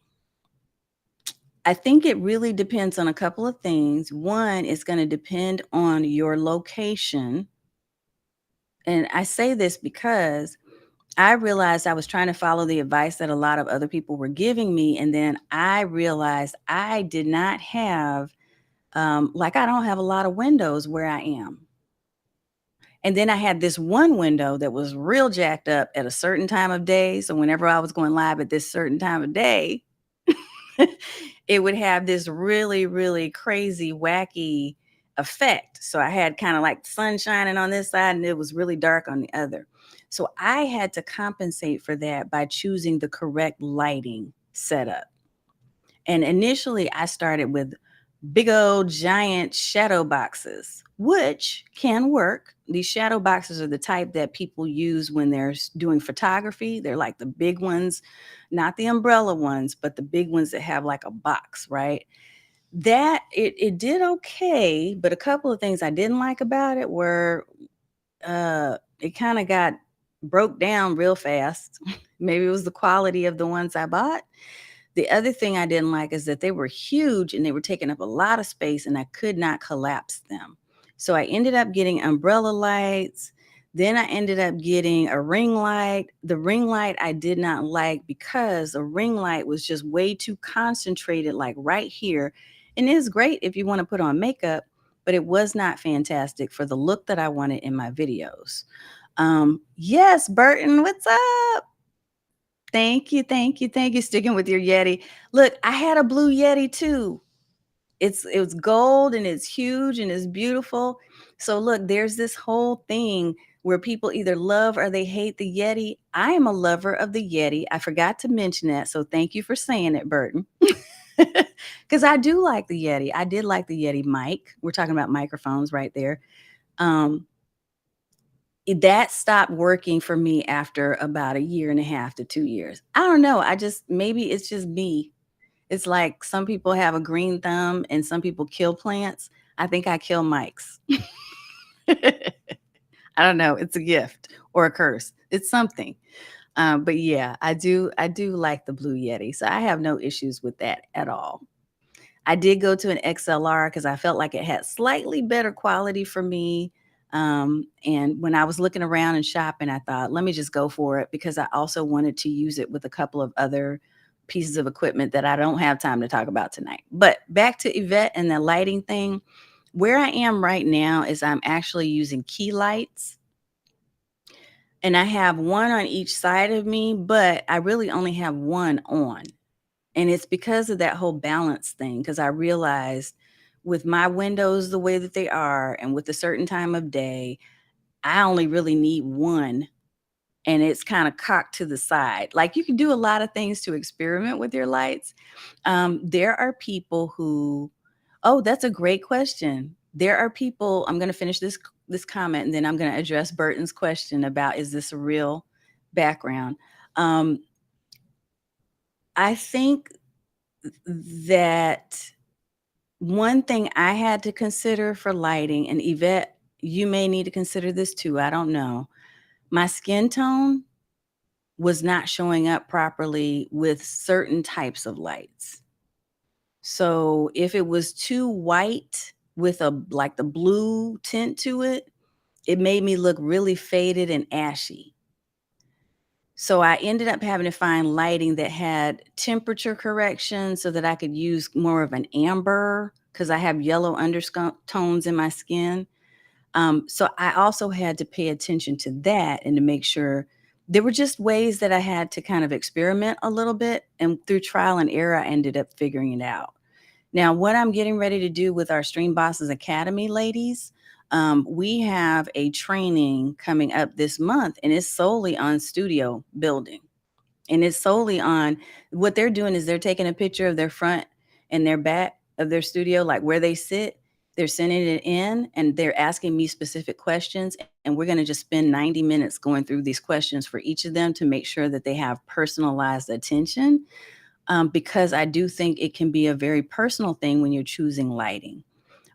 I think it really depends on a couple of things. One, it's going to depend on your location. And I say this because I realized I was trying to follow the advice that a lot of other people were giving me. And then I realized I did not have, like, I don't have a lot of windows where I am. And then I had this one window that was real jacked up at a certain time of day. So whenever I was going live at this certain time of day, it would have this really, really crazy, wacky effect. So I had kind of like sun shining on this side and it was really dark on the other. So I had to compensate for that by choosing the correct lighting setup. And initially, I started with big old giant shadow boxes, which can work. These shadow boxes are the type that people use when they're doing photography. They're like the big ones, not the umbrella ones, but the big ones that have like a box, right? That it did okay, but a couple of things I didn't like about it were it kind of got broke down real fast. Maybe it was the quality of the ones I bought. The other thing I didn't like is that they were huge and they were taking up a lot of space and I could not collapse them. So I ended up getting umbrella lights. Then I ended up getting a ring light. The ring light I did not like because the ring light was just way too concentrated, like right here. And it is great if you want to put on makeup, but it was not fantastic for the look that I wanted in my videos. Yes, Burton, what's up? Thank you, thank you, thank you. Sticking with your Yeti. Look, I had a blue Yeti too. It was gold and it's huge and it's beautiful. So look, there's this whole thing where people either love or they hate the Yeti. I am a lover of the Yeti. I forgot to mention that. So thank you for saying it, Burton. Because I do like the Yeti. I did like the Yeti mic. We're talking about microphones right there. Um, that stopped working for me after about a year and a half to 2 years. I don't know. Maybe it's just me. It's like some people have a green thumb and some people kill plants. I think I kill mics. I don't know. It's a gift or a curse. It's something. But yeah, I do like the Blue Yeti. So I have no issues with that at all. I did go to an XLR because I felt like it had slightly better quality for me. And when I was looking around and shopping, I thought, let me just go for it because I also wanted to use it with a couple of other pieces of equipment that I don't have time to talk about tonight. But back to Yvette and the lighting thing. Where I am right now is I'm actually using key lights. And I have one on each side of me, but I really only have one on. And it's because of that whole balance thing, because I realized with my windows the way that they are and with a certain time of day, I only really need one and it's kind of cocked to the side. Like you can do a lot of things to experiment with your lights. There are people who, oh, that's a great question. There are people, I'm going to finish this comment and then I'm going to address Burton's question about is this a real background? I think that one thing I had to consider for lighting, and Yvette, you may need to consider this too, I don't know. My skin tone was not showing up properly with certain types of lights. So if it was too white with a like the blue tint to it, it made me look really faded and ashy. So I ended up having to find lighting that had temperature correction so that I could use more of an amber because I have yellow undertones in my skin. So I also had to pay attention to that and to make sure there were just ways that I had to kind of experiment a little bit. And through trial and error, I ended up figuring it out. Now, what I'm getting ready to do with our Stream Bosses Academy ladies, we have a training coming up this month, and it's solely on studio building. And it's solely on what they're doing is they're taking a picture of their front and their back of their studio, like where they sit. They're sending it in and they're asking me specific questions. And we're going to just spend 90 minutes going through these questions for each of them to make sure that they have personalized attention. Because I do think it can be a very personal thing when you're choosing lighting.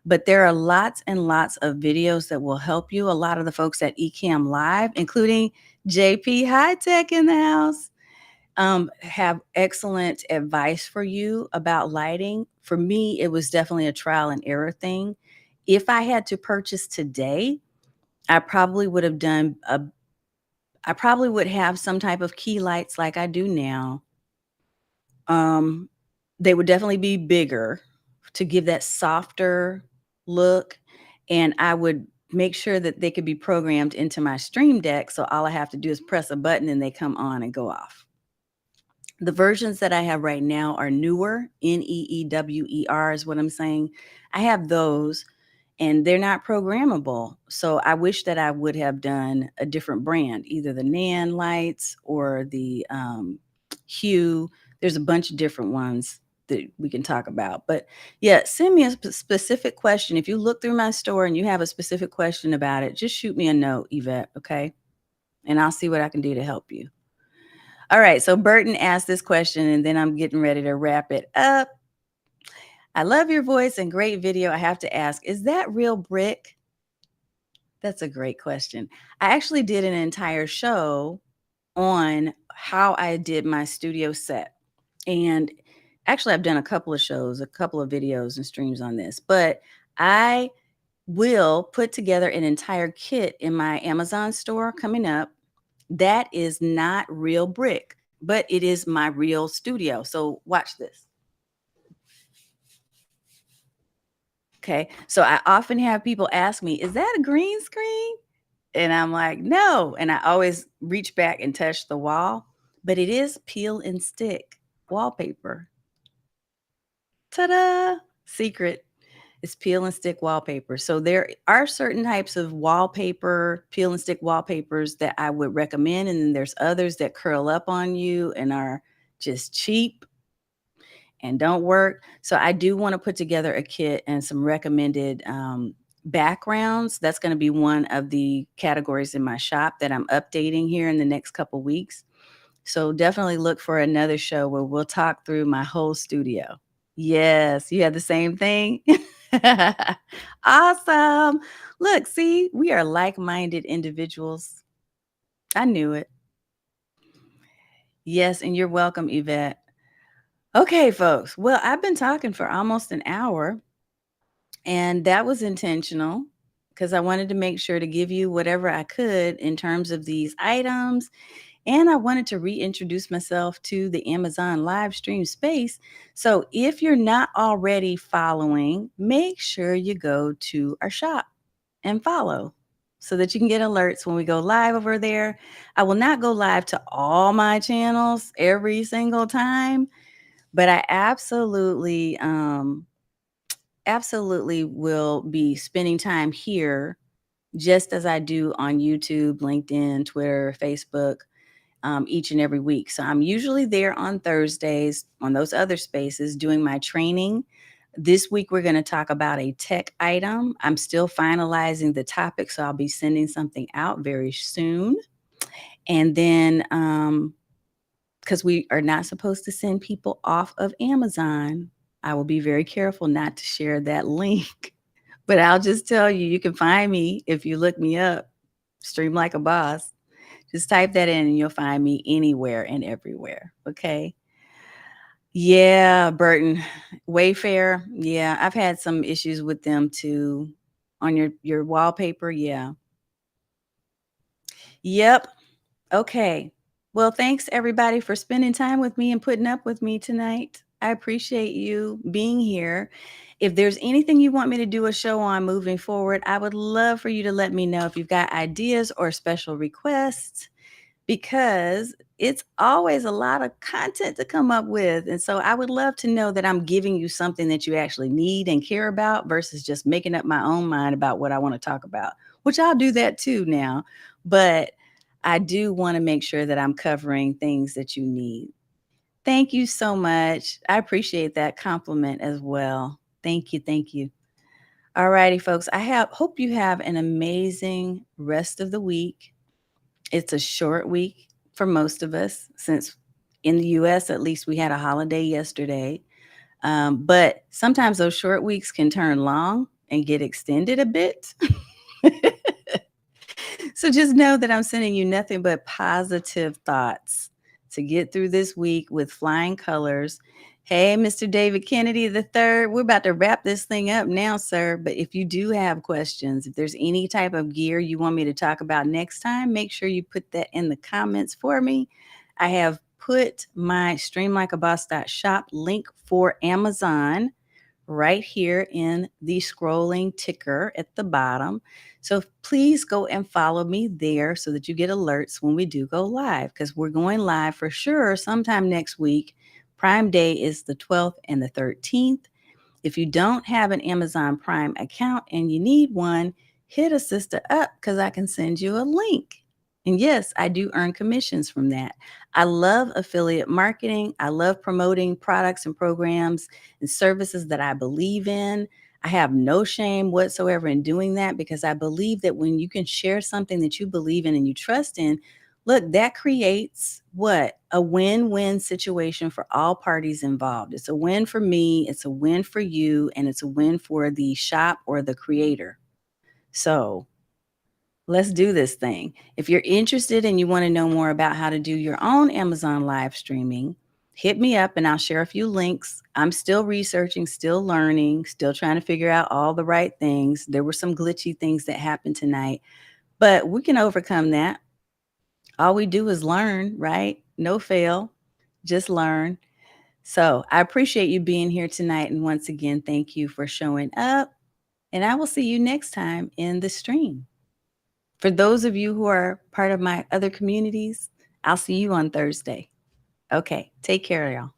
But there are lots and lots of videos that will help you. A lot of the folks at Ecamm Live, including JP High Tech in the house, have excellent advice for you about lighting. For me, it was definitely a trial and error thing. If I had to purchase today, I probably would have done a I probably would have some type of key lights like I do now. Um, they would definitely be bigger to give that softer look, and I would make sure that they could be programmed into my Stream Deck, so all I have to do is press a button and they come on and go off. The versions that I have right now are newer, NEEWER is what I'm saying. I have those and they're not programmable. So I wish that I would have done a different brand, either the Nan lights or the Hue. There's a bunch of different ones that we can talk about. But yeah, send me a specific question. If you look through my store and you have a specific question about it, just shoot me a note, Yvette, okay? And I'll see what I can do to help you. All right, so Burton asked this question, and then I'm getting ready to wrap it up. I love your voice and great video. I have to ask, is that real brick? That's a great question. I actually did an entire show on how I did my studio set. And actually, I've done a couple of shows, a couple of videos and streams on this, but I will put together an entire kit in my Amazon store coming up. That is not real brick, but it is my real studio. So watch this. Okay. So I often have people ask me, is that a green screen? And I'm like, no. And I always reach back and touch the wall, but it is peel and stick wallpaper. Ta-da! Secret. It's peel and stick wallpaper. So there are certain types of wallpaper, peel and stick wallpapers that I would recommend. And then there's others that curl up on you and are just cheap and don't work. So I do want to put together a kit and some recommended backgrounds. That's going to be one of the categories in my shop that I'm updating here in the next couple weeks. So definitely look for another show where we'll talk through my whole studio. Yes, you have the same thing. Awesome. Look, see, we are like-minded individuals. I knew it. Yes, and you're welcome, Yvette. Okay, folks. Well, I've been talking for almost an hour, and that was intentional because I wanted to make sure to give you whatever I could in terms of these items. And I wanted to reintroduce myself to the Amazon live stream space. So if you're not already following, make sure you go to our shop and follow so that you can get alerts when we go live over there. I will not go live to all my channels every single time, but I absolutely will be spending time here just as I do on YouTube, LinkedIn, Twitter, Facebook, each and every week. So I'm usually there on Thursdays on those other spaces doing my training. This week, we're going to talk about a tech item. I'm still finalizing the topic, so I'll be sending something out very soon. And then, because we are not supposed to send people off of Amazon, I will be very careful not to share that link. But I'll just tell you, you can find me if you look me up, Stream Like a Boss. Just type that in and you'll find me anywhere and everywhere. Okay. Yeah, Burton. Wayfair. Yeah, I've had some issues with them too. On your wallpaper. Yeah. Yep. Okay. Well, thanks everybody for spending time with me and putting up with me tonight. I appreciate you being here. If there's anything you want me to do a show on moving forward, I would love for you to let me know if you've got ideas or special requests, because it's always a lot of content to come up with. And so I would love to know that I'm giving you something that you actually need and care about versus just making up my own mind about what I want to talk about, which I'll do that too now. But I do want to make sure that I'm covering things that you need. Thank you so much. I appreciate that compliment as well. Thank you. Thank you. All righty, folks. Hope you have an amazing rest of the week. It's a short week for most of us, since in the US, at least, we had a holiday yesterday. But sometimes those short weeks can turn long and get extended a bit. So just know that I'm sending you nothing but positive thoughts to get through this week with flying colors. Hey, Mr. David Kennedy the third, we're about to wrap this thing up now, sir. But if you do have questions, if there's any type of gear you want me to talk about next time, make sure you put that in the comments for me. I have put my streamlikeaboss.shop link for Amazon right here in the scrolling ticker at the bottom. So please go and follow me there so that you get alerts when we do go live, because we're going live for sure sometime next week. Prime Day is the 12th and the 13th. If you don't have an Amazon Prime account and you need one, hit a sister up because I can send you a link. And yes, I do earn commissions from that. I love affiliate marketing. I love promoting products and programs and services that I believe in. I have no shame whatsoever in doing that, because I believe that when you can share something that you believe in and you trust in, look, that creates what? A win-win situation for all parties involved. It's a win for me, it's a win for you, and it's a win for the shop or the creator. So let's do this thing. If you're interested and you want to know more about how to do your own Amazon live streaming, hit me up and I'll share a few links. I'm still researching, still learning, still trying to figure out all the right things. There were some glitchy things that happened tonight, but we can overcome that. All we do is learn, right? No fail, just learn. So I appreciate you being here tonight. And once again, thank you for showing up. And I will see you next time in the stream. For those of you who are part of my other communities, I'll see you on Thursday. Okay, take care, y'all.